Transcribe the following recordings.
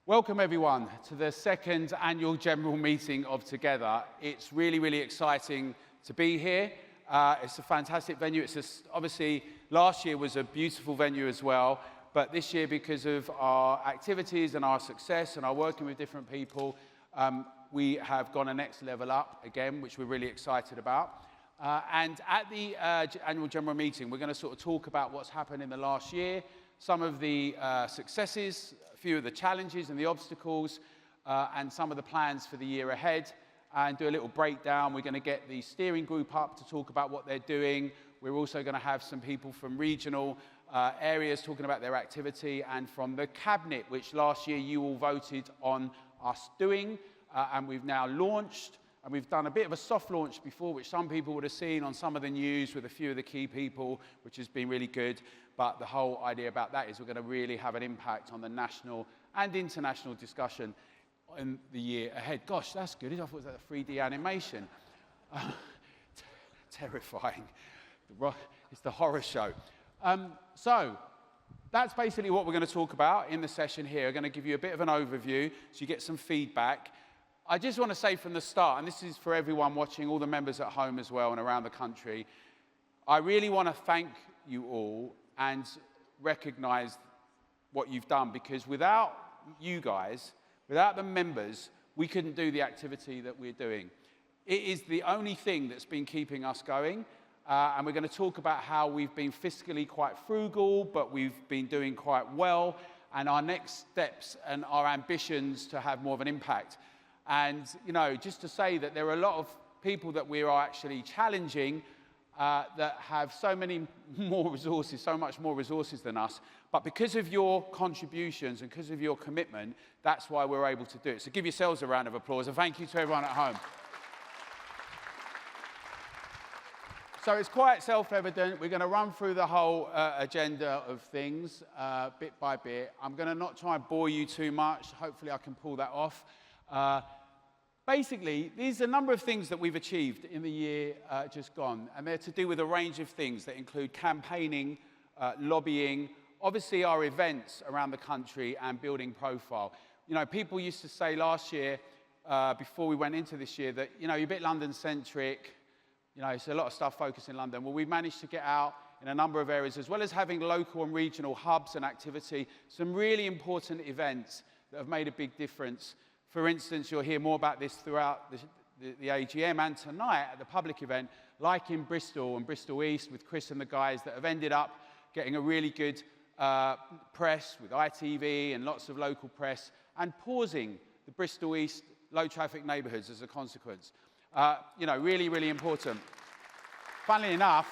Welcome everyone to the second annual general meeting of Together. It's really, really exciting to be here. It's a fantastic venue. Obviously, last year was a beautiful venue as well, but this year, because of our activities and our success and our working with different people, we have gone a next level up again, which we're really excited about. And at the annual general meeting, we're going to sort of talk about what's happened in the last year, some of the successes, a few of the challenges and the obstacles, and some of the plans for the year ahead, and do a little breakdown. We're going to get the steering group up to talk about what they're doing. We're also going to have some people from regional areas talking about their activity, and from the cabinet, which last year you all voted on us doing, and we've now launched. And we've done a bit of a soft launch before, which some people would have seen on some of the news with a few of the key people, which has been really good. But the whole idea about that is we're going to really have an impact on the national and international discussion in the year ahead. Gosh, that's good. I thought it was a 3D animation. Terrifying. It's the horror show. So that's basically what we're going to talk about in the session here. I'm going to give you a bit of an overview so you get some feedback. I just want to say from the start, and this is for everyone watching, all the members at home as well and around the country, I really want to thank you all and recognize what you've done, because without you guys, without the members, we couldn't do the activity that we're doing. It is the only thing that's been keeping us going, and we're going to talk about how we've been fiscally quite frugal, but we've been doing quite well, and our next steps and our ambitions to have more of an impact. And, you know, just to say that there are a lot of people that we are actually challenging that have so many more resources, so much more resources than us. But because of your contributions and because of your commitment, that's why we're able to do it. So give yourselves a round of applause, and thank you to everyone at home. So it's quite self-evident. We're going to run through the whole agenda of things bit by bit. I'm going to not try and bore you too much. Hopefully I can pull that off. Basically, there's a number of things that we've achieved in the year just gone, and they're to do with a range of things that include campaigning, lobbying, obviously our events around the country, and building profile. You know, people used to say last year, before we went into this year, that, you know, you're a bit London-centric, you know, it's a lot of stuff focused in London. Well, we've managed to get out in a number of areas, as well as having local and regional hubs and activity, some really important events that have made a big difference. For instance, you'll hear more about this throughout the AGM and tonight at the public event, like in Bristol and Bristol East with Chris and the guys, that have ended up getting a really good press with ITV and lots of local press, and pausing the Bristol East low traffic neighbourhoods as a consequence. You know, really, really important. Funnily enough,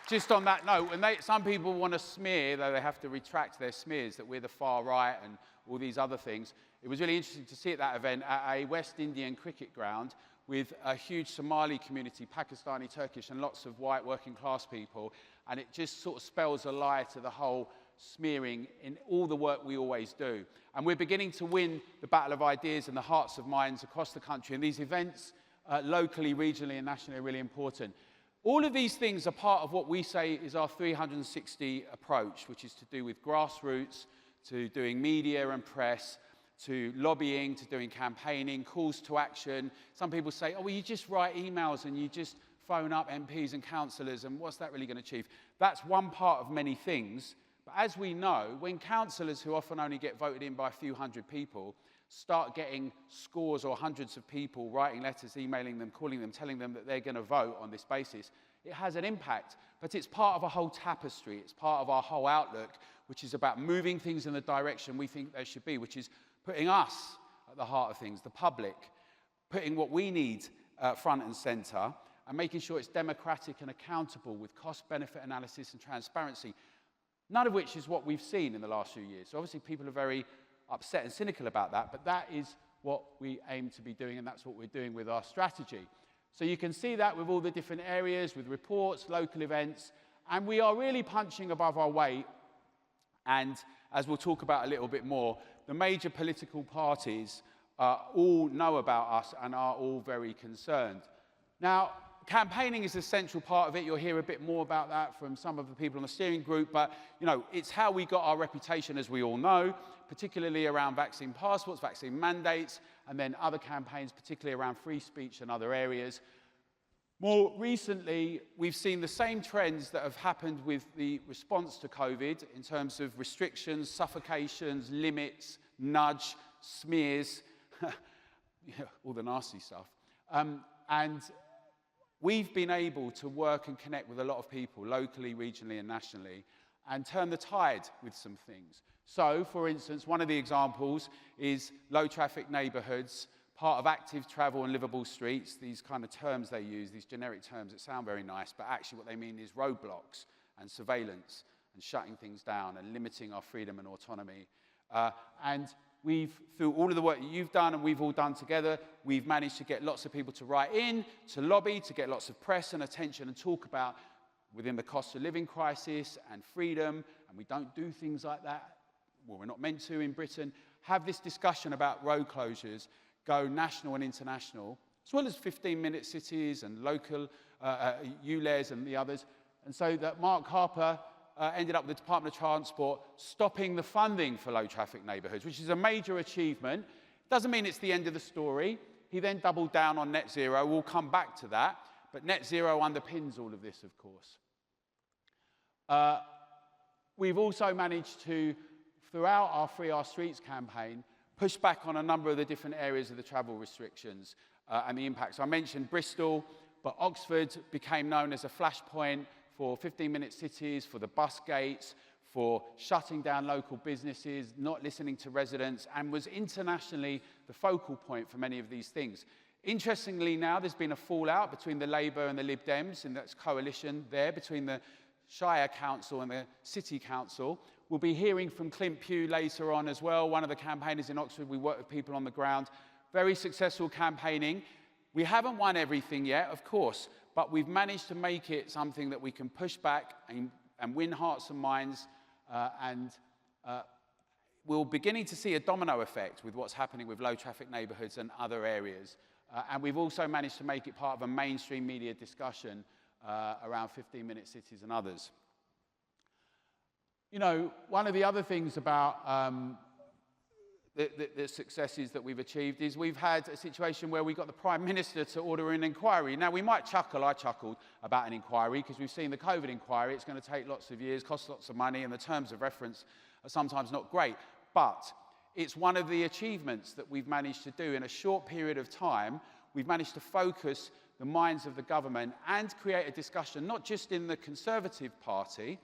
just on that note, when some people want to smear, though they have to retract their smears, that we're the far right and all these other things. It was really interesting to see at that event at a West Indian cricket ground with a huge Somali community, Pakistani, Turkish, and lots of white working class people. And it just sort of spells a lie to the whole smearing in all the work we always do. And we're beginning to win the battle of ideas and the hearts of minds across the country. And these events, locally, regionally, and nationally, are really important. All of these things are part of what we say is our 360 approach, which is to do with grassroots, to doing media and press, to lobbying, to doing campaigning, calls to action. Some people say, oh, well, you just write emails and you just phone up MPs and councillors, and what's that really going to achieve? That's one part of many things. But as we know, when councillors, who often only get voted in by a few hundred people, start getting scores or hundreds of people writing letters, emailing them, calling them, telling them that they're going to vote on this basis, it has an impact. But it's part of a whole tapestry. It's part of our whole outlook, which is about moving things in the direction we think they should be, which is putting us at the heart of things, the public, putting what we need front and centre, and making sure it's democratic and accountable with cost-benefit analysis and transparency, none of which is what we've seen in the last few years. So obviously people are very upset and cynical about that, but that is what we aim to be doing, and that's what we're doing with our strategy. So you can see that with all the different areas, with reports, local events, and we are really punching above our weight. And as we'll talk about a little bit more, the major political parties all know about us and are all very concerned. Now, campaigning is a central part of it. You'll hear a bit more about that from some of the people on the steering group, but you know, it's how we got our reputation, as we all know. particularly around vaccine passports, vaccine mandates, and then other campaigns, particularly around free speech and other areas. More recently, we've seen the same trends that have happened with the response to COVID in terms of restrictions, suffocations, limits, nudge, smears, all the nasty stuff. And we've been able to work and connect with a lot of people, locally, regionally, and nationally, and turn the tide with some things. So, for instance, one of the examples is low-traffic neighbourhoods, part of active travel and livable streets. These kind of terms they use, these generic terms that sound very nice, but actually what they mean is roadblocks and surveillance and shutting things down and limiting our freedom and autonomy. And we've, through all of the work that you've done and we've all done together, we've managed to get lots of people to write in, to lobby, to get lots of press and attention and talk about within the cost of living crisis and freedom, and we don't do things like that, well, we're not meant to in Britain, have this discussion about road closures, go national and international, as well as 15-minute cities and local ULEZ and the others. And so that Mark Harper ended up with the Department of Transport stopping the funding for low-traffic neighbourhoods, which is a major achievement. Doesn't mean it's the end of the story. He then doubled down on net zero. We'll come back to that. But net zero underpins all of this, of course. We've also managed to, throughout our Free Our Streets campaign, push back on a number of the different areas of the travel restrictions and the impacts. I mentioned Bristol, but Oxford became known as a flashpoint for 15-minute cities, for the bus gates, for shutting down local businesses, not listening to residents, and was internationally the focal point for many of these things. Interestingly now, there's been a fallout between the Labour and the Lib Dems, and that's coalition there between the Shire Council and the City Council. We'll be hearing from Clint Pugh later on as well, one of the campaigners in Oxford. We work with people on the ground. Very successful campaigning. We haven't won everything yet, of course, but we've managed to make it something that we can push back and win hearts and minds, we're beginning to see a domino effect with what's happening with low-traffic neighbourhoods and other areas. And we've also managed to make it part of a mainstream media discussion around 15-minute cities and others. You know, one of the other things about the successes that we've achieved is we've had a situation where we got the Prime Minister to order an inquiry. Now, we might chuckle, I chuckled, about an inquiry because we've seen the COVID inquiry. It's going to take lots of years, cost lots of money, and the terms of reference are sometimes not great. But it's one of the achievements that we've managed to do in a short period of time. We've managed to focus the minds of the government and create a discussion, not just in the Conservative Party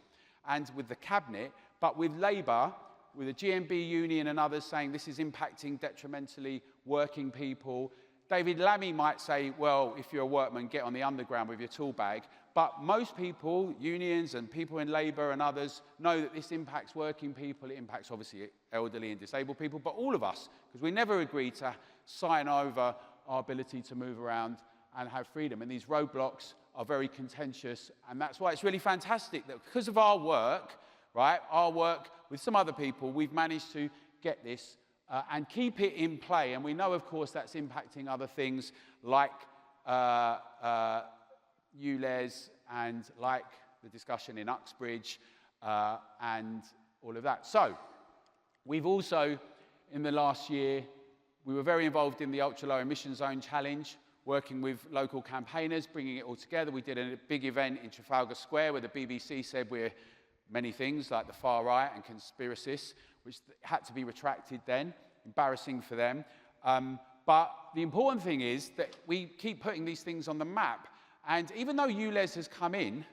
and with the Cabinet, but with Labour, with the GMB union and others saying this is impacting detrimentally working people. David Lammy might say, well, if you're a workman, get on the underground with your tool bag. But most people, unions and people in Labour and others, know that this impacts working people. It impacts, obviously, elderly and disabled people, but all of us, because we never agreed to sign over our ability to move around and have freedom. And these roadblocks are very contentious, and that's why it's really fantastic that because of our work, right, our work with some other people, we've managed to get this and keep it in play. And we know, of course, that's impacting other things like ULEZ and like the discussion in Uxbridge and all of that. So we've also, in the last year, we were very involved in the Ultra-Low Emission Zone Challenge, working with local campaigners, bringing it all together. We did a big event in Trafalgar Square where the BBC said we're many things like the far right and conspiracists, which had to be retracted then, embarrassing for them. But the important thing is that we keep putting these things on the map. And even though ULEZ has come in,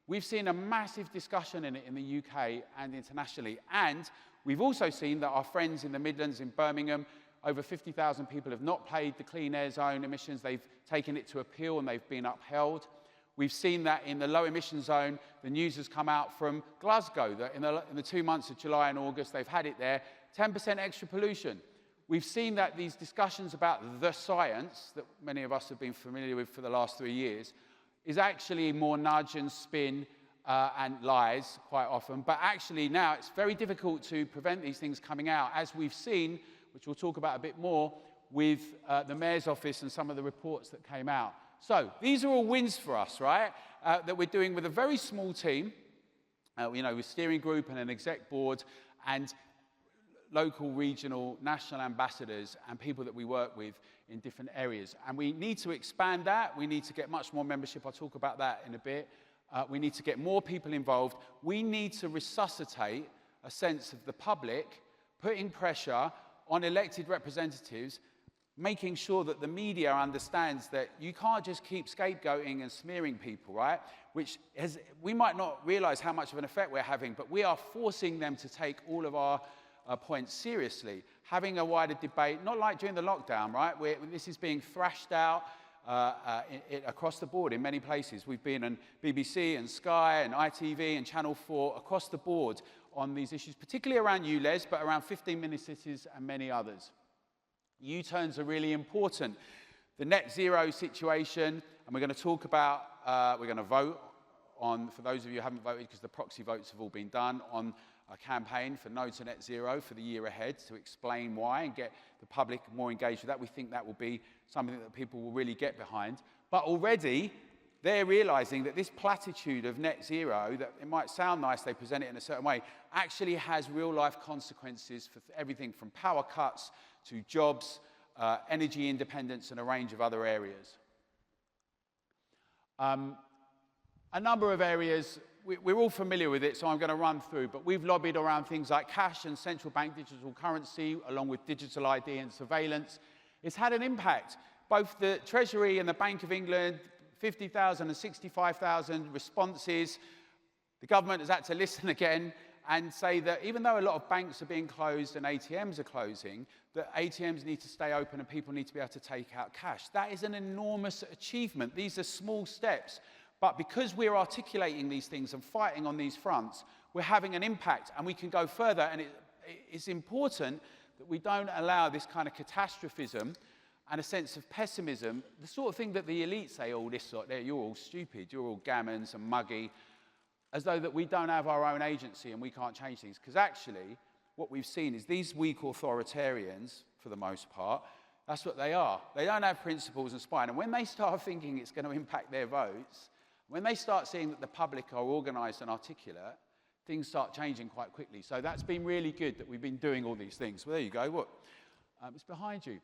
we've seen a massive discussion in it in the UK and internationally. And we've also seen that our friends in the Midlands, in Birmingham, over 50,000 people have not paid the clean air zone emissions. They've taken it to appeal and they've been upheld. We've seen that in the low emission zone. The news has come out from Glasgow that in the 2 months of July and August, they've had it there, 10% extra pollution. We've seen that these discussions about the science that many of us have been familiar with for the last 3 years is actually more nudge and spin and lies quite often. But actually now it's very difficult to prevent these things coming out, as we've seen, which we'll talk about a bit more, with the Mayor's Office and some of the reports that came out. So these are all wins for us, right, that we're doing with a very small team, you know, with steering group and an exec board. And local, regional, national ambassadors and people that we work with in different areas. And we need to expand that. We need to get much more membership. I'll talk about that in a bit. We need to get more people involved. We need to resuscitate a sense of the public putting pressure on elected representatives, making sure that the media understands that you can't just keep scapegoating and smearing people, right? Which we might not realize how much of an effect we're having, but we are forcing them to take all of our points seriously. Having a wider debate, not like during the lockdown, right? This is being thrashed out across the board in many places. We've been on BBC and Sky and ITV and Channel 4 across the board on these issues, particularly around ULEZ, but around 15-minute cities and many others. U-turns are really important. The net zero situation, and we're going to talk about, we're going to vote on, for those of you who haven't voted, because the proxy votes have all been done, on a campaign for no to net zero for the year ahead to explain why and get the public more engaged with that. We think that will be something that people will really get behind. But already, they're realizing that this platitude of net zero, that it might sound nice, they present it in a certain way, actually has real-life consequences for everything from power cuts to jobs, energy independence, and a range of other areas. A number of areas, we're all familiar with it, so I'm going to run through, but we've lobbied around things like cash and central bank digital currency, along with digital ID and surveillance. It's had an impact. Both the Treasury and the Bank of England, 50,000 and 65,000 responses. The government has had to listen again and say that even though a lot of banks are being closed and ATMs are closing, that ATMs need to stay open and people need to be able to take out cash. That is an enormous achievement. These are small steps. But because we're articulating these things and fighting on these fronts, we're having an impact and we can go further. And it's important that we don't allow this kind of catastrophism and a sense of pessimism, the sort of thing that the elite say, oh, this sort there, you're all stupid, you're all gammons and muggy, as though that we don't have our own agency and we can't change things. Because actually, what we've seen is these weak authoritarians, for the most part, that's what they are. They don't have principles and spine. And when they start thinking it's going to impact their votes, when they start seeing that the public are organized and articulate, things start changing quite quickly. So that's been really good that we've been doing all these things. Well, there you go. Look, it's behind you.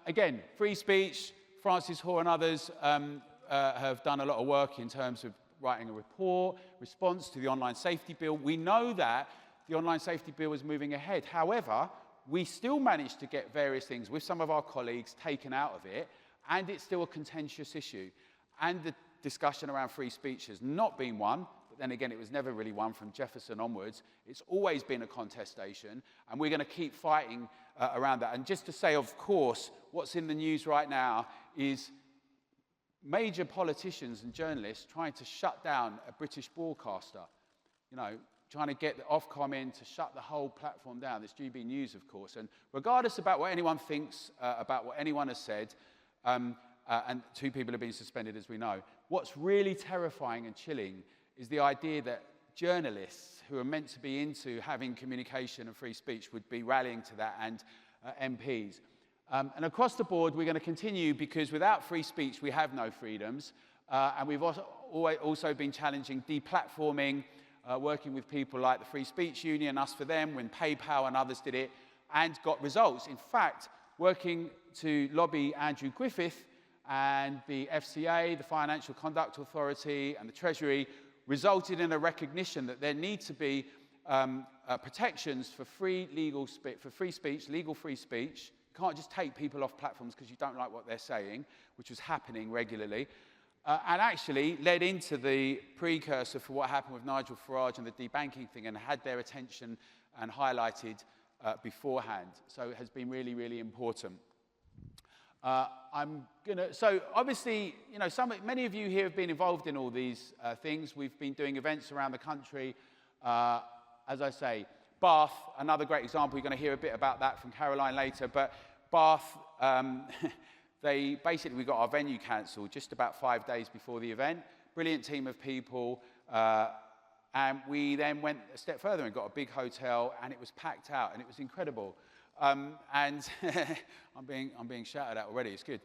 Again, free speech, Francis Hoare and others have done a lot of work in terms of writing a report, response to the online safety bill. We know that the online safety bill is moving ahead. However, we still managed to get various things with some of our colleagues taken out of it, and it's still a contentious issue. And the discussion around free speech has not been one, but then again, it was never really one from Jefferson onwards. It's always been a contestation, and we're going to keep fighting around that. And just to say, of course, what's in the news right now is major politicians and journalists trying to shut down a British broadcaster, you know, trying to get the Ofcom in to shut the whole platform down. This GB News, of course. And regardless about what anyone thinks, about what anyone has said, and 2 people have been suspended, as we know, what's really terrifying and chilling is the idea that journalists who are meant to be into having communication and free speech would be rallying to that, and MPs. And across the board, we're going to continue, because without free speech, we have no freedoms. And we've also been challenging deplatforming, working with people like the Free Speech Union, Us for Them, when PayPal and others did it, and got results. In fact, working to lobby Andrew Griffith and the FCA, the Financial Conduct Authority, and the Treasury resulted in a recognition that there need to be protections for free speech, legal free speech. You can't just take people off platforms because you don't like what they're saying, which was happening regularly, and actually led into the precursor for what happened with Nigel Farage and the debanking thing, and had their attention and highlighted beforehand. So it has been really, really important. So obviously, you know, many of you here have been involved in all these things. We've been doing events around the country. As I say, Bath, another great example. You're going to hear a bit about that from Caroline later. But Bath, we got our venue cancelled just about 5 days before the event. Brilliant team of people. And we then went a step further and got a big hotel, and it was packed out, and it was incredible. And I'm being shouted at already. It's good.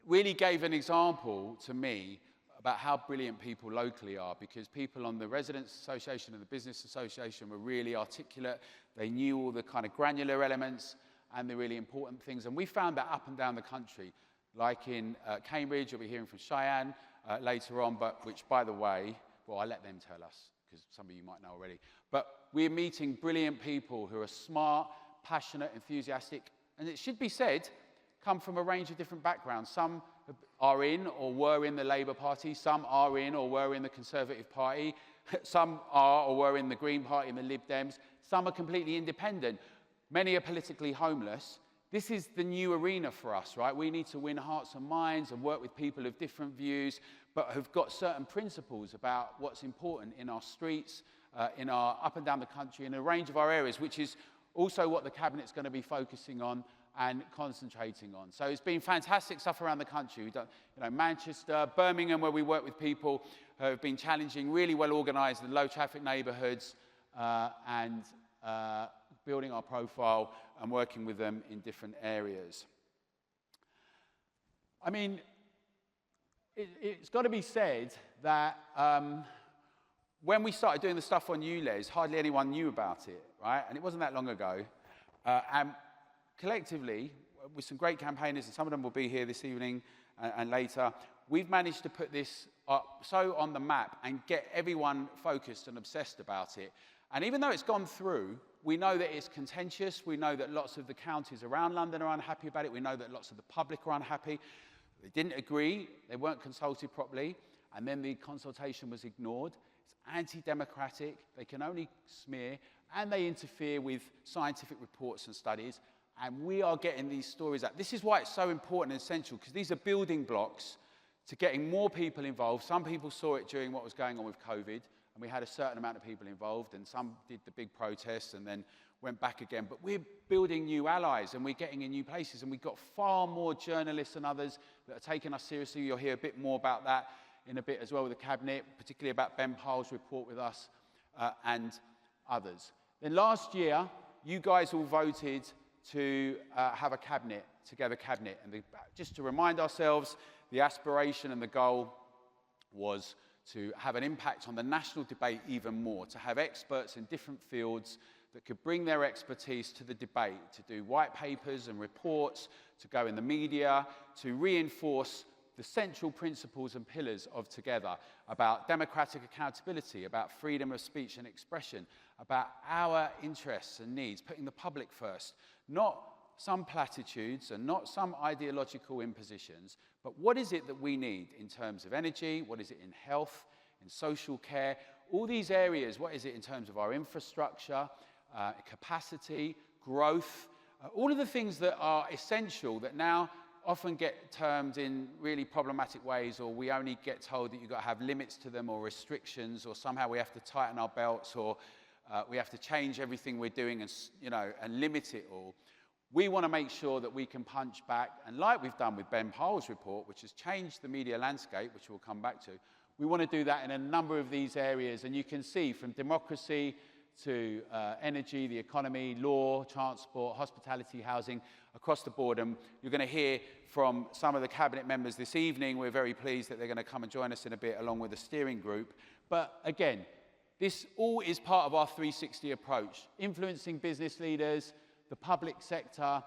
Really gave an example to me about how brilliant people locally are, because people on the Residents Association and the Business Association were really articulate. They knew all the kind of granular elements and the really important things. And we found that up and down the country, like in Cambridge, you'll be hearing from Cheyenne later on, but which, by the way, well, I let them tell us, because some of you might know already. But we're meeting brilliant people who are smart, passionate, enthusiastic, and it should be said, come from a range of different backgrounds. Some are in or were in the Labour Party, some are in or were in the Conservative Party, some are or were in the Green Party and the Lib Dems, some are completely independent. Many are politically homeless. This is the new arena for us, right? We need to win hearts and minds and work with people of different views, but have got certain principles about what's important in our streets, in our up and down the country, in a range of our areas, which is also what the Cabinet's going to be focusing on and concentrating on. So it's been fantastic stuff around the country. We've done, Manchester, Birmingham, where we work with people who have been challenging, really well organised in low traffic neighbourhoods, and building our profile and working with them in different areas. I mean, it's got to be said that when we started doing the stuff on ULEZ, hardly anyone knew about it, right? And it wasn't that long ago. And collectively, with some great campaigners, and some of them will be here this evening and later, we've managed to put this up so on the map and get everyone focused and obsessed about it. And even though it's gone through, we know that it's contentious. We know that lots of the counties around London are unhappy about it. We know that lots of the public are unhappy. They didn't agree. They weren't consulted properly. And then the consultation was ignored. It's anti-democratic. They can only smear. And they interfere with scientific reports and studies. And we are getting these stories out. This is why it's so important and essential, because these are building blocks to getting more people involved. Some people saw it during what was going on with COVID, and we had a certain amount of people involved, and some did the big protests and then went back again. But we're building new allies, and we're getting in new places, and we've got far more journalists and others that are taking us seriously. You'll hear a bit more about that in a bit as well with the Cabinet, particularly about Ben Powell's report with us and others. Then last year, you guys all voted to have a Cabinet, Together Cabinet. And just to remind ourselves, the aspiration and the goal was to have an impact on the national debate even more, to have experts in different fields that could bring their expertise to the debate, to do white papers and reports, to go in the media, to reinforce the central principles and pillars of Together, about democratic accountability, about freedom of speech and expression, about our interests and needs, putting the public first, not some platitudes and not some ideological impositions, but what is it that we need in terms of energy, what is it in health, in social care, all these areas, what is it in terms of our infrastructure, capacity, growth, all of the things that are essential that now often get termed in really problematic ways, or we only get told that you've got to have limits to them or restrictions, or somehow we have to tighten our belts, or we have to change everything we're doing and, and limit it all. We want to make sure that we can punch back, and like we've done with Ben Powell's report, which has changed the media landscape, which we'll come back to, we want to do that in a number of these areas. And you can see from democracy to energy, the economy, law, transport, hospitality, housing, across the board. And you're going to hear from some of the Cabinet members this evening. We're very pleased that they're going to come and join us in a bit, along with the steering group. But again, this all is part of our 360 approach, influencing business leaders, the public sector.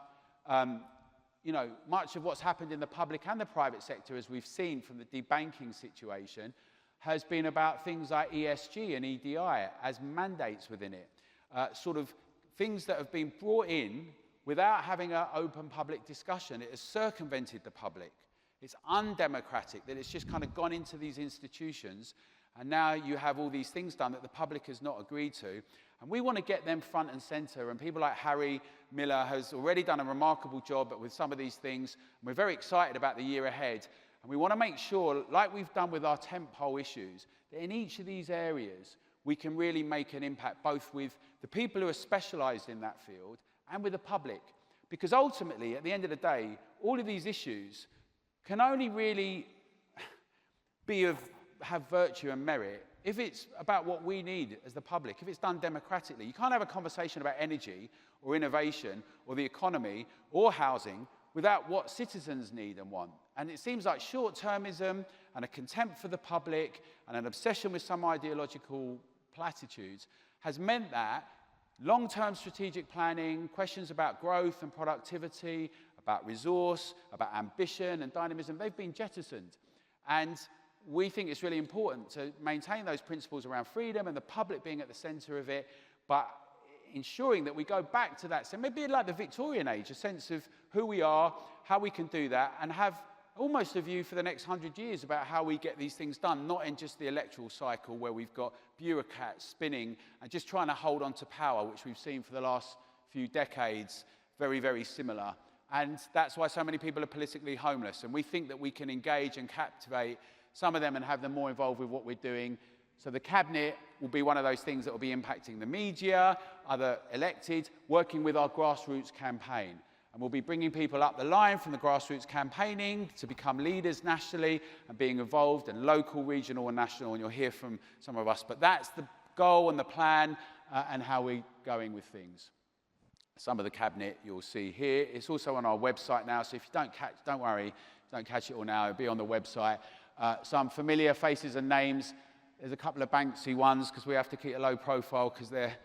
Much of what's happened in the public and the private sector, as we've seen from the debanking situation, has been about things like ESG and EDI as mandates within it, sort of things that have been brought in without having an open public discussion. It has circumvented the public. It's undemocratic that it's just kind of gone into these institutions, and now you have all these things done that the public has not agreed to. And we want to get them front and center, and people like Harry Miller has already done a remarkable job with some of these things, and we're very excited about the year ahead. And we want to make sure, like we've done with our tentpole issues, that in each of these areas, we can really make an impact, both with the people who are specialized in that field and with the public. Because ultimately, at the end of the day, all of these issues can only really have virtue and merit if it's about what we need as the public, if it's done democratically. You can't have a conversation about energy or innovation or the economy or housing without what citizens need and want. And it seems like short-termism and a contempt for the public and an obsession with some ideological platitudes has meant that long-term strategic planning, questions about growth and productivity, about resource, about ambition and dynamism, they've been jettisoned. And we think it's really important to maintain those principles around freedom and the public being at the center of it, but ensuring that we go back to that. So maybe like the Victorian age, a sense of who we are, how we can do that, and have almost a view for the next 100 years about how we get these things done, not in just the electoral cycle where we've got bureaucrats spinning and just trying to hold on to power, which we've seen for the last few decades, very, very similar. And that's why so many people are politically homeless. And we think that we can engage and captivate some of them and have them more involved with what we're doing. So the cabinet will be one of those things that will be impacting the media, other elected, working with our grassroots campaign. And we'll be bringing people up the line from the grassroots campaigning to become leaders nationally and being involved in local, regional and national, and you'll hear from some of us. But that's the goal and the plan and how we're going with things. Some of the cabinet you'll see here. It's also on our website now, so if you don't worry, don't catch it all now, it'll be on the website. Some familiar faces and names. There's a couple of Banksy ones because we have to keep a low profile because they're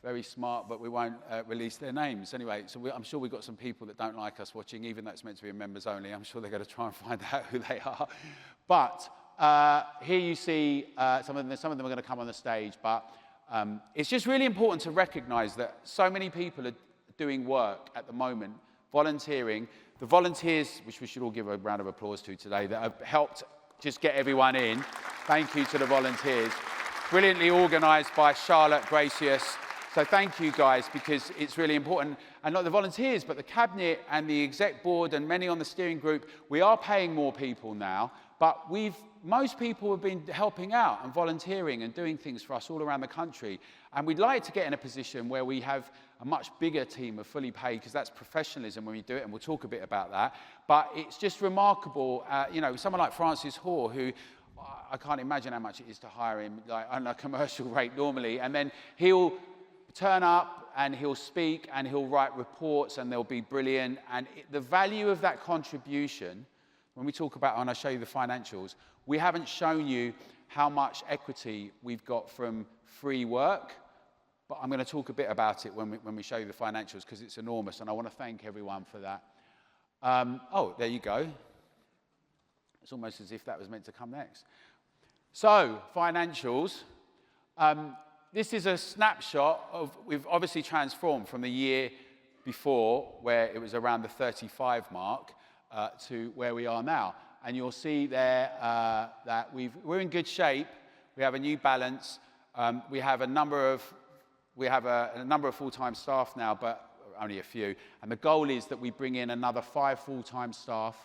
very smart, but we won't release their names. Anyway, so I'm sure we've got some people that don't like us watching, even though it's meant to be members only. I'm sure they're going to try and find out who they are. But here you see some of them are going to come on the stage, but it's just really important to recognize that so many people are doing work at the moment, volunteering. The volunteers, which we should all give a round of applause to today, that have helped just get everyone in. Thank you to the volunteers. Brilliantly organized by Charlotte Gracious. So thank you guys, because it's really important. And not the volunteers, but the cabinet and the exec board and many on the steering group. We are paying more people now, but most people have been helping out and volunteering and doing things for us all around the country. And we'd like to get in a position where we have a much bigger team of fully paid, because that's professionalism when we do it, and we'll talk a bit about that. But it's just remarkable, you know, someone like Francis Hoare, who I can't imagine how much it is to hire him like, on a commercial rate normally, and then he'll turn up and he'll speak and he'll write reports and they'll be brilliant. And the value of that contribution, when we talk about, and I'll show you the financials, we haven't shown you how much equity we've got from free work, but I'm going to talk a bit about it when we show you the financials, because it's enormous, and I want to thank everyone for that. Oh, there you go. It's almost as if that was meant to come next. So, financials. This is a snapshot of, we've obviously transformed from the year before, where it was around the 35 mark, to where we are now. And you'll see there that we're in good shape. We have a new balance. We have a number of full-time staff now, but only a few. And the goal is that we bring in another 5 full-time staff.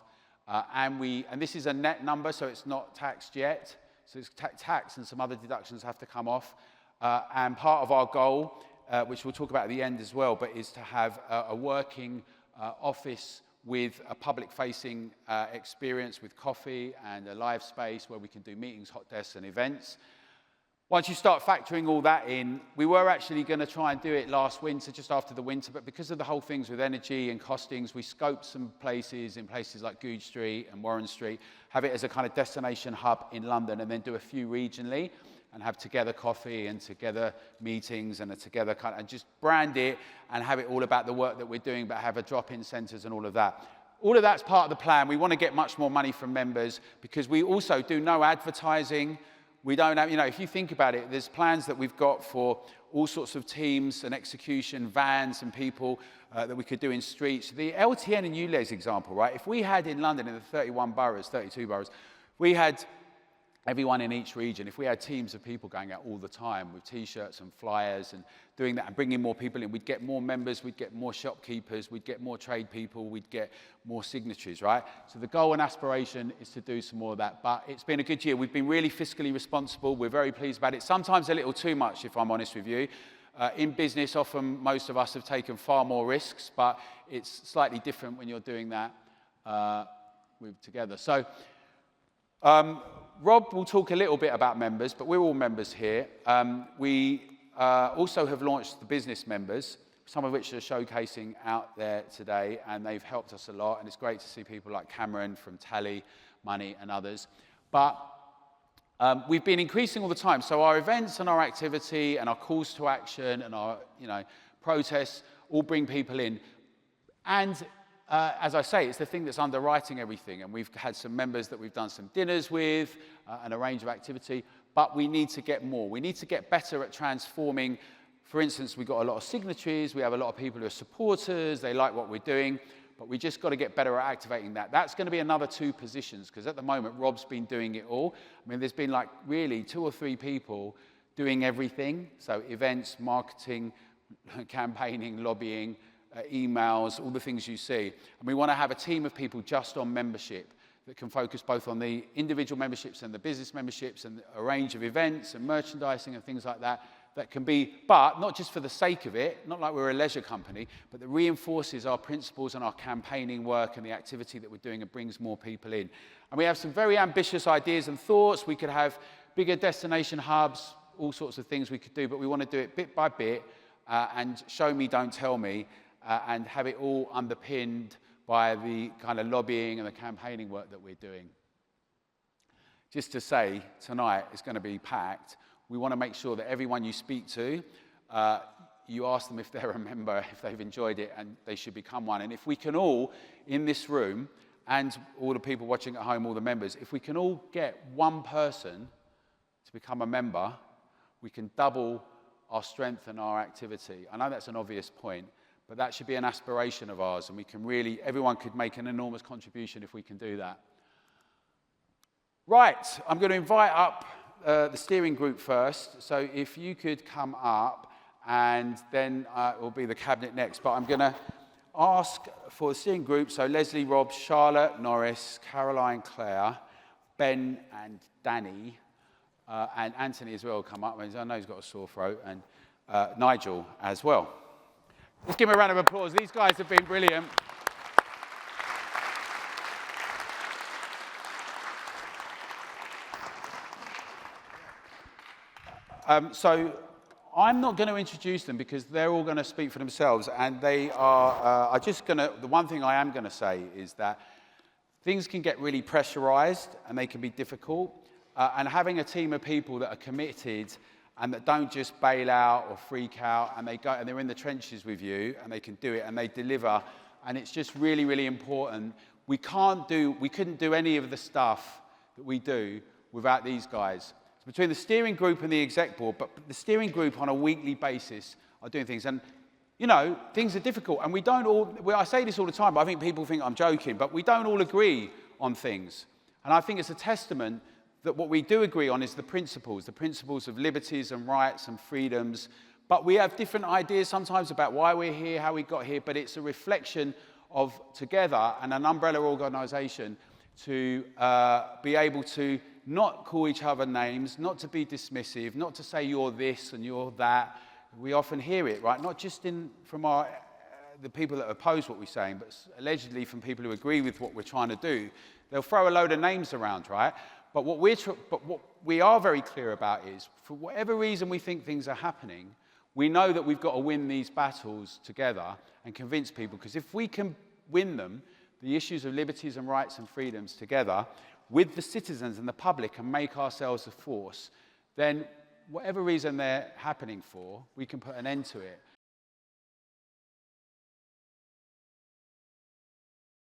And this is a net number, so it's not taxed yet. So it's tax and some other deductions have to come off. And part of our goal, which we'll talk about at the end as well, but is to have a working office with a public-facing experience with coffee and a live space where we can do meetings, hot desks, and events. Once you start factoring all that in, we were actually going to try and do it last winter, just after the winter, but because of the whole things with energy and costings, we scoped some places in places like Goodge Street and Warren Street, have it as a kind of destination hub in London, and then do a few regionally, and have together coffee and together meetings and a together kind of, and just brand it and have it all about the work that we're doing, but have a drop-in centres and all of that. All of that's part of the plan. We want to get much more money from members, because we also do no advertising. We don't have, you know, if you think about it, there's plans that we've got for all sorts of teams and execution, vans and people that we could do in streets. The LTN and ULEZ example, right? If we had in London, in the 31 boroughs, 32 boroughs, we had everyone in each region, if we had teams of people going out all the time with T-shirts and flyers and doing that and bringing more people in, we'd get more members, we'd get more shopkeepers, we'd get more trade people, we'd get more signatories, right? So the goal and aspiration is to do some more of that. But it's been a good year. We've been really fiscally responsible. We're very pleased about it. Sometimes a little too much, if I'm honest with you. In business, often most of us have taken far more risks, but it's slightly different when you're doing that together. So Rob will talk a little bit about members, but we're all members here. We also have launched the business members. some of which are showcasing out there today, and they've helped us a lot, and it's great to see people like Cameron from Tally, Money, and others. But we've been increasing all the time, so our events and our activity and our calls to action and our protests all bring people in. And as I say, it's the thing that's underwriting everything, and we've had some members that we've done some dinners with and a range of activity, but we need to get more. We need to get better at transforming. For instance, we've got a lot of signatories, we have a lot of people who are supporters, they like what we're doing, but we just got to get better at activating that. That's going to be another 2 positions, because at the moment, Rob's been doing it all. I mean, there's been like really 2 or 3 people doing everything. So events, marketing, campaigning, lobbying, emails, all the things you see. And we want to have a team of people just on membership that can focus both on the individual memberships and the business memberships and a range of events and merchandising and things like that, that can be, but not just for the sake of it, not like we're a leisure company, but that reinforces our principles and our campaigning work and the activity that we're doing and brings more people in. And we have some very ambitious ideas and thoughts. We could have bigger destination hubs, all sorts of things we could do, but we want to do it bit by bit and show me, don't tell me, and have it all underpinned by the kind of lobbying and the campaigning work that we're doing. Just to say, tonight is going to be packed. We want to make sure that everyone you speak to, you ask them if they're a member, if they've enjoyed it, and they should become one. And if we can all, in this room, and all the people watching at home, all the members, if we can all get one person to become a member, we can double our strength and our activity. I know that's an obvious point, but that should be an aspiration of ours, and we can really, everyone could make an enormous contribution if we can do that. Right, I'm going to invite up the steering group first, so if you could come up, and then it will be the cabinet next, but I'm going to ask for the steering group, so Leslie, Rob, Charlotte, Norris, Caroline, Claire, Ben and Danny, and Anthony as well come up, I know he's got a sore throat, and Nigel as well. Let's give him a round of applause. These guys have been brilliant. So I'm not going to introduce them because they're all going to speak for themselves, and they are the one thing I am going to say is that things can get really pressurized and they can be difficult, and having a team of people that are committed and that don't just bail out or freak out, and they're in the trenches with you, and they can do it, and they deliver, and it's just really, really important. We couldn't do any of the stuff that we do without these guys. So between the steering group and the exec board, but the steering group on a weekly basis are doing things, and things are difficult, and I say this all the time, but I think people think I'm joking, but we don't all agree on things, and I think it's a testament that what we do agree on is the principles of liberties and rights and freedoms. But we have different ideas sometimes about why we're here, how we got here, but it's a reflection of together and an umbrella organisation to be able to not call each other names, not to be dismissive, not to say you're this and you're that. We often hear it, right? Not just from the people that oppose what we're saying, but allegedly from people who agree with what we're trying to do. They'll throw a load of names around, right? But what we are very clear about is, for whatever reason we think things are happening, we know that we've got to win these battles together and convince people, because if we can win them, the issues of liberties and rights and freedoms together, with the citizens and the public, and make ourselves a force, then whatever reason they're happening for, we can put an end to it.